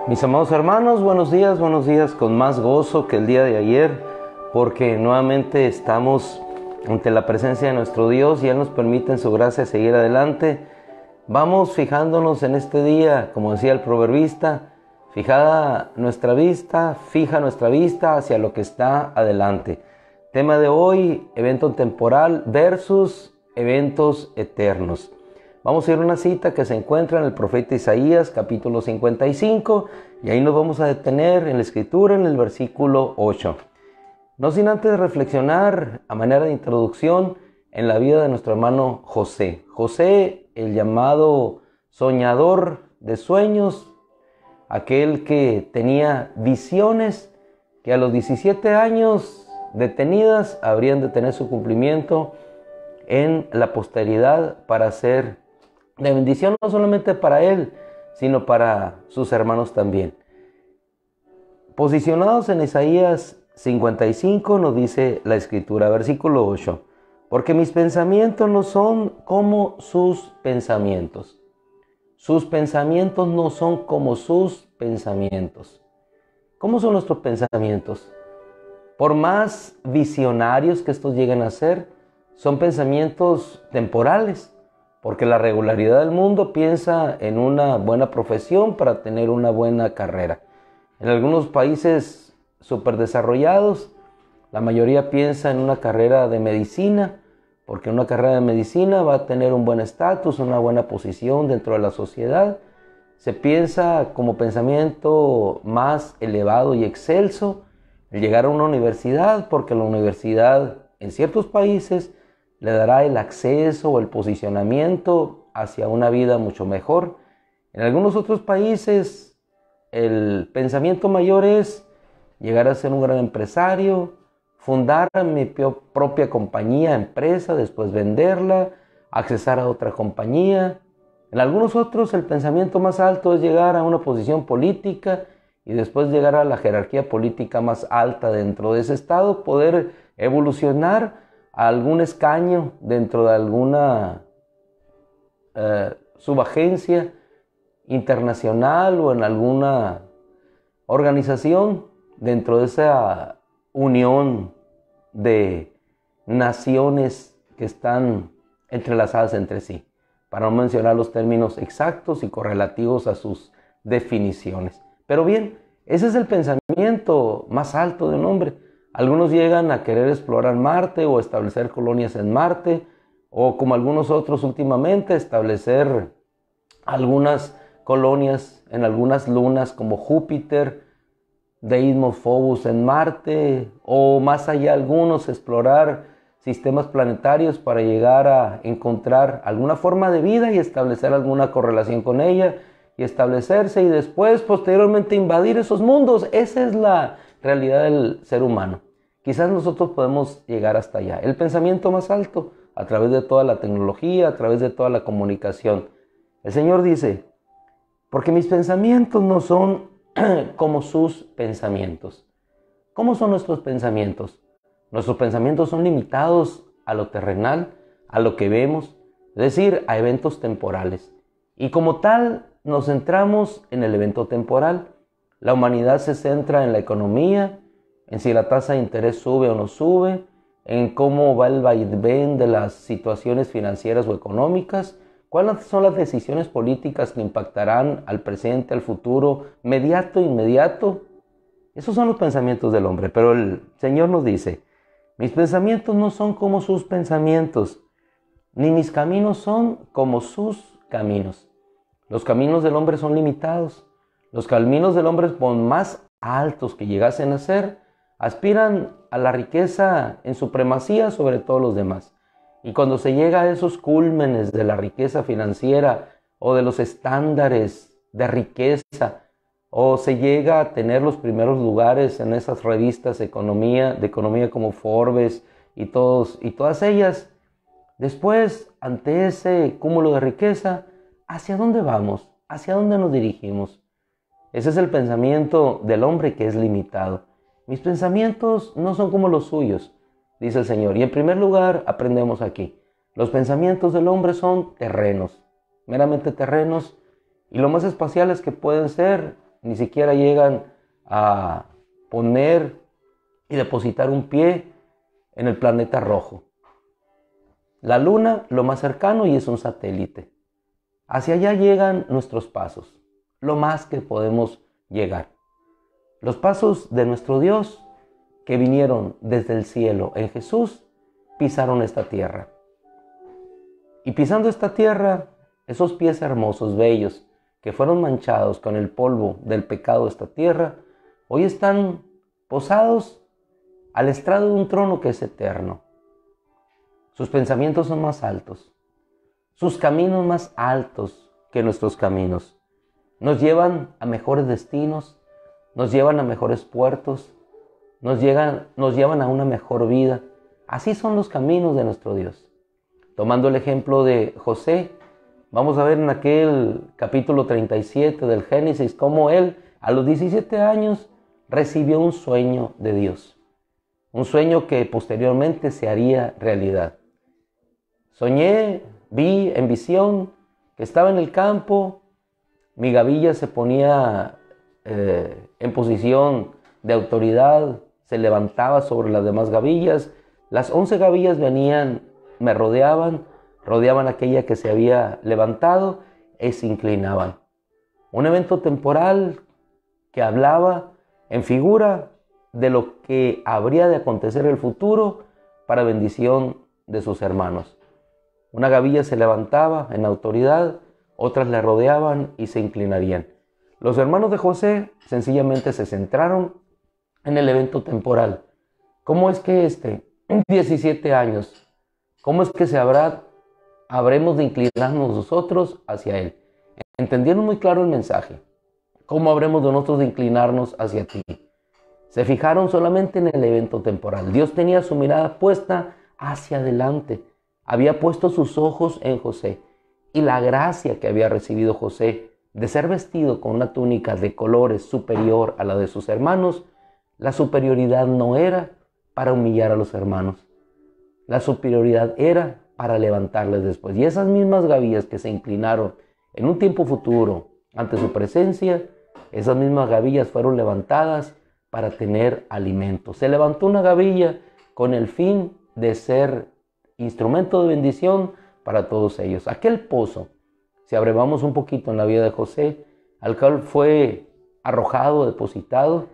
Mis amados hermanos, buenos días con más gozo que el día de ayer, porque nuevamente estamos ante la presencia de nuestro Dios y Él nos permite en su gracia seguir adelante. Vamos fijándonos en este día, como decía el proverbista, fija nuestra vista hacia lo que está adelante. Tema de hoy, evento temporal versus eventos eternos. Vamos a ir a una cita que se encuentra en el profeta Isaías, capítulo 55, y ahí nos vamos a detener en la escritura, en el versículo 8. No sin antes reflexionar, a manera de introducción, en la vida de nuestro hermano José. José, el llamado soñador de sueños, aquel que tenía visiones que a los 17 años detenidas habrían de tener su cumplimiento en la posteridad para ser de bendición no solamente para él, sino para sus hermanos también. Posicionados en Isaías 55 nos dice la escritura, versículo 8, porque mis pensamientos no son como sus pensamientos. Sus pensamientos no son como sus pensamientos. ¿Cómo son nuestros pensamientos? Por más visionarios que estos lleguen a ser, son pensamientos temporales. Porque la regularidad del mundo piensa en una buena profesión para tener una buena carrera. En algunos países superdesarrollados, la mayoría piensa en una carrera de medicina, porque una carrera de medicina va a tener un buen estatus, una buena posición dentro de la sociedad. Se piensa como pensamiento más elevado y excelso el llegar a una universidad, porque la universidad en ciertos países le dará el acceso o el posicionamiento hacia una vida mucho mejor. En algunos otros países, el pensamiento mayor es llegar a ser un gran empresario, fundar mi propia compañía, empresa, después venderla, accesar a otra compañía. En algunos otros, el pensamiento más alto es llegar a una posición política y después llegar a la jerarquía política más alta dentro de ese estado, poder evolucionar a algún escaño dentro de alguna subagencia internacional o en alguna organización dentro de esa unión de naciones que están entrelazadas entre sí, para no mencionar los términos exactos y correlativos a sus definiciones. Pero bien, ese es el pensamiento más alto de un hombre. Algunos llegan a querer explorar Marte o establecer colonias en Marte, o como algunos otros últimamente, establecer algunas colonias en algunas lunas como Júpiter, Deimos, Phobos en Marte, o más allá algunos explorar sistemas planetarios para llegar a encontrar alguna forma de vida y establecer alguna correlación con ella y establecerse y después posteriormente invadir esos mundos. Esa es la realidad del ser humano. Quizás nosotros podemos llegar hasta allá. El pensamiento más alto, a través de toda la tecnología, a través de toda la comunicación. El Señor dice, porque mis pensamientos no son como sus pensamientos. ¿Cómo son nuestros pensamientos? Nuestros pensamientos son limitados a lo terrenal, a lo que vemos, es decir, a eventos temporales. Y como tal, nos centramos en el evento temporal. La humanidad se centra en la economía, en si la tasa de interés sube o no sube, en cómo va el vaivén de las situaciones financieras o económicas, cuáles son las decisiones políticas que impactarán al presente, al futuro, inmediato. Esos son los pensamientos del hombre, pero el Señor nos dice, mis pensamientos no son como sus pensamientos, ni mis caminos son como sus caminos. Los caminos del hombre son limitados. Los caminos del hombre, por más altos que llegasen a ser, aspiran a la riqueza en supremacía sobre todos los demás. Y cuando se llega a esos cúlmenes de la riqueza financiera o de los estándares de riqueza, o se llega a tener los primeros lugares en esas revistas de economía como Forbes y todas ellas, después, ante ese cúmulo de riqueza, ¿hacia dónde vamos? ¿Hacia dónde nos dirigimos? Ese es el pensamiento del hombre que es limitado. Mis pensamientos no son como los suyos, dice el Señor. Y en primer lugar, aprendemos aquí. Los pensamientos del hombre son terrenos, meramente terrenos, y lo más espaciales que pueden ser ni siquiera llegan a poner y depositar un pie en el planeta rojo. La luna, lo más cercano, y es un satélite. Hacia allá llegan nuestros pasos, lo más que podemos llegar. Los pasos de nuestro Dios que vinieron desde el cielo en Jesús, pisaron esta tierra. Y pisando esta tierra, esos pies hermosos, bellos, que fueron manchados con el polvo del pecado de esta tierra, hoy están posados al estrado de un trono que es eterno. Sus pensamientos son más altos, sus caminos más altos que nuestros caminos. Nos llevan a mejores destinos, nos llevan a mejores puertos, nos llevan a una mejor vida. Así son los caminos de nuestro Dios. Tomando el ejemplo de José, vamos a ver en aquel capítulo 37 del Génesis cómo él a los 17 años recibió un sueño de Dios. Un sueño que posteriormente se haría realidad. Soñé, vi en visión que estaba en el campo, mi gavilla se ponía en posición de autoridad, se levantaba sobre las demás gavillas, las 11 gavillas venían, me rodeaban aquella que se había levantado y se inclinaban. Un evento temporal que hablaba en figura de lo que habría de acontecer en el futuro para bendición de sus hermanos. Una gavilla se levantaba en autoridad, otras le rodeaban y se inclinarían. Los hermanos de José sencillamente se centraron en el evento temporal. ¿Cómo es que 17 años, cómo es que habremos de inclinarnos nosotros hacia él? Entendieron muy claro el mensaje. ¿Cómo habremos de nosotros de inclinarnos hacia ti? Se fijaron solamente en el evento temporal. Dios tenía su mirada puesta hacia adelante. Había puesto sus ojos en José. Y la gracia que había recibido José de ser vestido con una túnica de colores superior a la de sus hermanos, la superioridad no era para humillar a los hermanos. La superioridad era para levantarles después. Y esas mismas gavillas que se inclinaron en un tiempo futuro ante su presencia, esas mismas gavillas fueron levantadas para tener alimento. Se levantó una gavilla con el fin de ser instrumento de bendición para todos ellos. Aquel pozo, si abrevamos un poquito en la vida de José, al cual fue arrojado, depositado,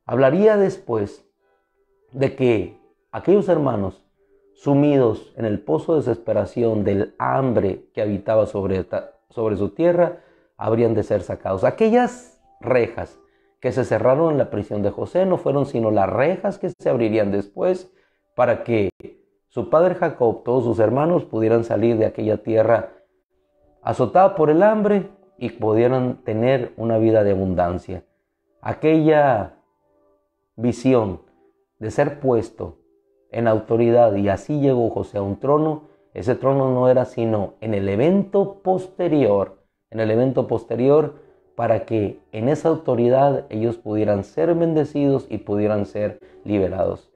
hablaría después de que aquellos hermanos sumidos en el pozo de desesperación del hambre que habitaba sobre su tierra, habrían de ser sacados. Aquellas rejas que se cerraron en la prisión de José no fueron sino las rejas que se abrirían después para que su padre Jacob, todos sus hermanos, pudieran salir de aquella tierra azotada por el hambre y pudieran tener una vida de abundancia. Aquella visión de ser puesto en autoridad, y así llegó José a un trono. Ese trono no era sino en el evento posterior para que en esa autoridad ellos pudieran ser bendecidos y pudieran ser liberados.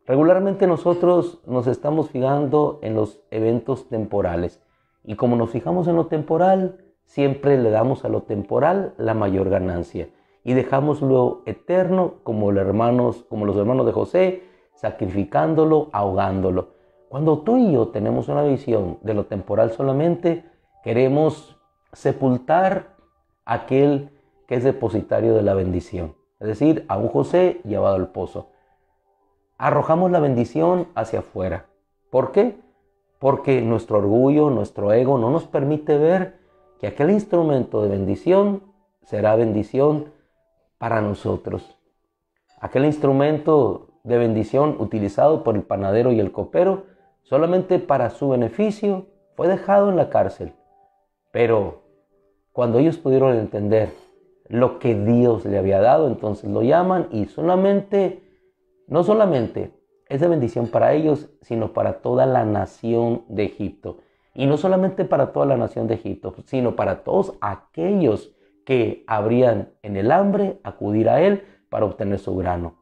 Regularmente nosotros nos estamos fijando en los eventos temporales, y como nos fijamos en lo temporal, siempre le damos a lo temporal la mayor ganancia y dejamos lo eterno como los hermanos de José, sacrificándolo, ahogándolo. Cuando tú y yo tenemos una visión de lo temporal solamente, queremos sepultar a aquel que es depositario de la bendición, es decir, a un José llevado al pozo. Arrojamos la bendición hacia afuera. ¿Por qué? Porque nuestro orgullo, nuestro ego no nos permite ver que aquel instrumento de bendición será bendición para nosotros. Aquel instrumento de bendición utilizado por el panadero y el copero solamente para su beneficio fue dejado en la cárcel. Pero cuando ellos pudieron entender lo que Dios le había dado, entonces lo llaman y no solamente es de bendición para ellos, sino para toda la nación de Egipto. Y no solamente para toda la nación de Egipto, sino para todos aquellos que habrían en el hambre acudir a él para obtener su grano.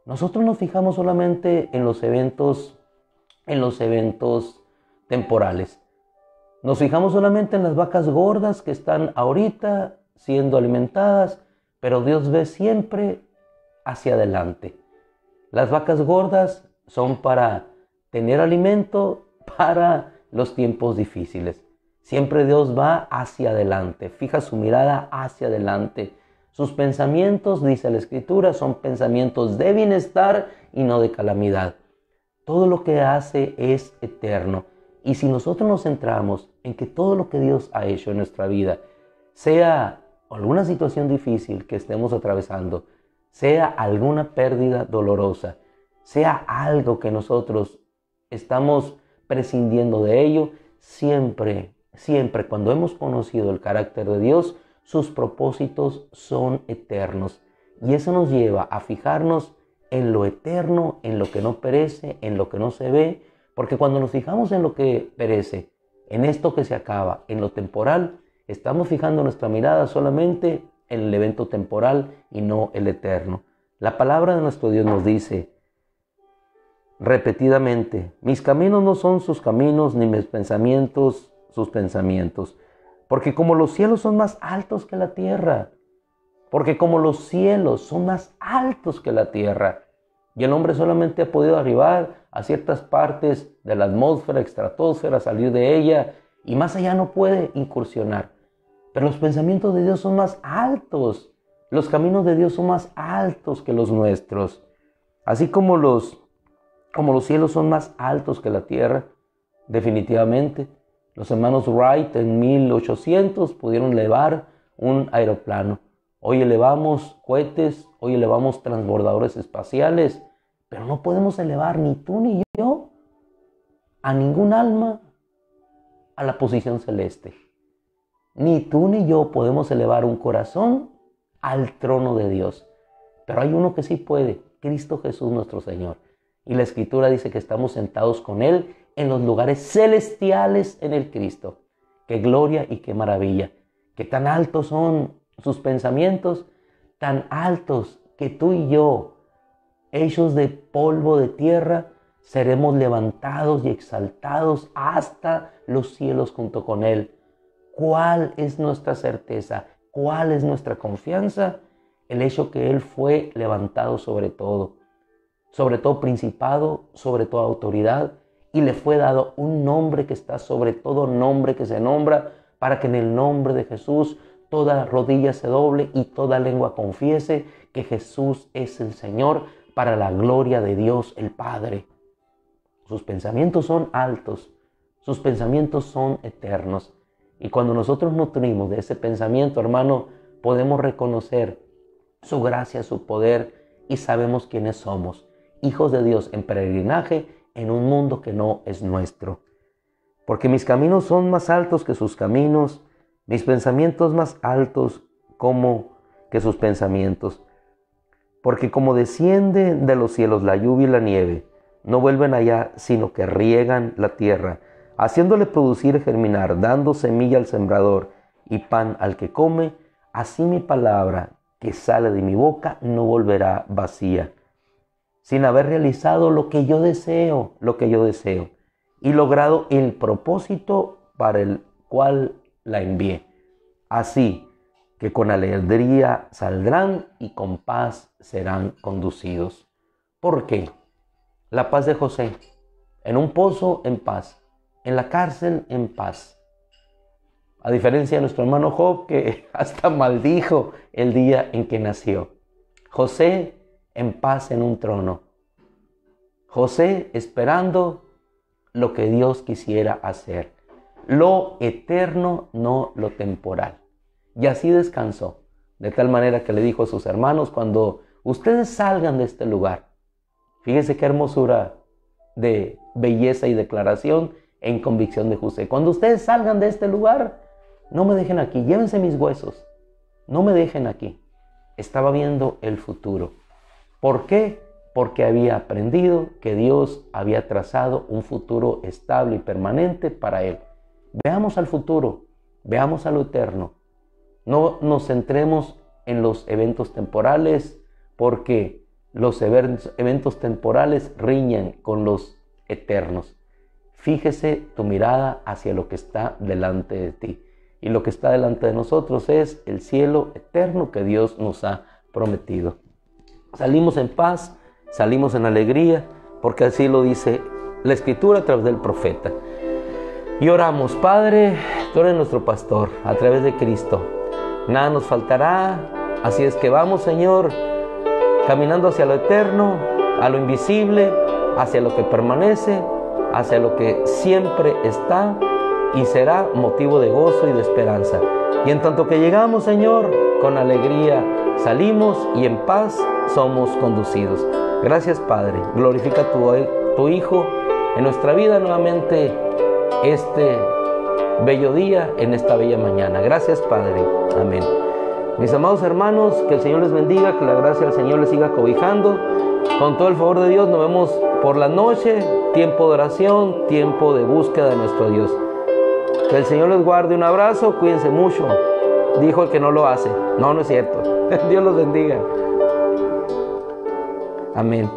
Nosotros nos fijamos solamente en los eventos temporales. Nos fijamos solamente en las vacas gordas que están ahorita siendo alimentadas, pero Dios ve siempre hacia adelante. Las vacas gordas son para tener alimento para los tiempos difíciles. Siempre Dios va hacia adelante, fija su mirada hacia adelante. Sus pensamientos, dice la Escritura, son pensamientos de bienestar y no de calamidad. Todo lo que hace es eterno. Y si nosotros nos centramos en que todo lo que Dios ha hecho en nuestra vida, sea alguna situación difícil que estemos atravesando, sea alguna pérdida dolorosa, sea algo que nosotros estamos prescindiendo de ello, siempre cuando hemos conocido el carácter de Dios, sus propósitos son eternos. Y eso nos lleva a fijarnos en lo eterno, en lo que no perece, en lo que no se ve, porque cuando nos fijamos en lo que perece, en esto que se acaba, en lo temporal, estamos fijando nuestra mirada solamente en el evento temporal y no el eterno. La palabra de nuestro Dios nos dice repetidamente: mis caminos no son sus caminos, ni mis pensamientos sus pensamientos. Porque como los cielos son más altos que la tierra, porque como los cielos son más altos que la tierra, y el hombre solamente ha podido arribar a ciertas partes de la atmósfera, estratosfera, salir de ella, y más allá no puede incursionar. Pero los pensamientos de Dios son más altos, los caminos de Dios son más altos que los nuestros. Así como los cielos son más altos que la tierra, definitivamente, los hermanos Wright en 1800 pudieron elevar un aeroplano. Hoy elevamos cohetes, hoy elevamos transbordadores espaciales, pero no podemos elevar ni tú ni yo a ningún alma a la posición celeste. Ni tú ni yo podemos elevar un corazón al trono de Dios. Pero hay uno que sí puede, Cristo Jesús nuestro Señor. Y la Escritura dice que estamos sentados con Él en los lugares celestiales en el Cristo. ¡Qué gloria y qué maravilla! ¡Qué tan altos son sus pensamientos! Tan altos que tú y yo, hechos de polvo de tierra, seremos levantados y exaltados hasta los cielos junto con Él. ¿Cuál es nuestra certeza? ¿Cuál es nuestra confianza? El hecho que Él fue levantado sobre todo principado, sobre toda autoridad, y le fue dado un nombre que está sobre todo nombre que se nombra, para que en el nombre de Jesús toda rodilla se doble y toda lengua confiese que Jesús es el Señor, para la gloria de Dios el Padre. Sus pensamientos son altos, sus pensamientos son eternos. Y cuando nosotros nutrimos de ese pensamiento, hermano, podemos reconocer su gracia, su poder, y sabemos quiénes somos. Hijos de Dios en peregrinaje en un mundo que no es nuestro. Porque mis caminos son más altos que sus caminos, mis pensamientos más altos que sus pensamientos. Porque como desciende de los cielos la lluvia y la nieve, no vuelven allá, sino que riegan la tierra, haciéndole producir y germinar, dando semilla al sembrador y pan al que come, así mi palabra que sale de mi boca no volverá vacía, sin haber realizado lo que yo deseo, y logrado el propósito para el cual la envié. Así que con alegría saldrán y con paz serán conducidos. ¿Por qué? La paz de José, en un pozo en paz, en la cárcel en paz. A diferencia de nuestro hermano Job, que hasta maldijo el día en que nació. José en paz en un trono. José esperando lo que Dios quisiera hacer. Lo eterno, no lo temporal. Y así descansó. De tal manera que le dijo a sus hermanos: cuando ustedes salgan de este lugar, fíjense qué hermosura de belleza y declaración en convicción de José. Cuando ustedes salgan de este lugar, no me dejen aquí, llévense mis huesos. No me dejen aquí. Estaba viendo el futuro. ¿Por qué? Porque había aprendido que Dios había trazado un futuro estable y permanente para él. Veamos al futuro, veamos a lo eterno. No nos centremos en los eventos temporales, porque los eventos temporales riñen con los eternos. Fíjese tu mirada hacia lo que está delante de ti. y lo que está delante de nosotros es el cielo eterno que Dios nos ha prometido. Salimos en paz, salimos en alegría, porque así lo dice la Escritura a través del profeta. Y oramos: Padre, tú eres nuestro pastor a través de Cristo. Nada nos faltará, así es que vamos, Señor, caminando hacia lo eterno, a lo invisible, hacia lo que permanece, hacia lo que siempre está y será motivo de gozo y de esperanza. Y en tanto que llegamos, Señor, con alegría salimos y en paz somos conducidos. Gracias, Padre. Glorifica a tu Hijo en nuestra vida nuevamente este bello día, en esta bella mañana. Gracias, Padre. Amén. Mis amados hermanos, que el Señor les bendiga, que la gracia del Señor les siga cobijando. Con todo el favor de Dios, nos vemos por la noche, tiempo de oración, tiempo de búsqueda de nuestro Dios. Que el Señor les guarde. Un abrazo, cuídense mucho. Dijo el que no lo hace. No, no es cierto. Dios los bendiga. Amén.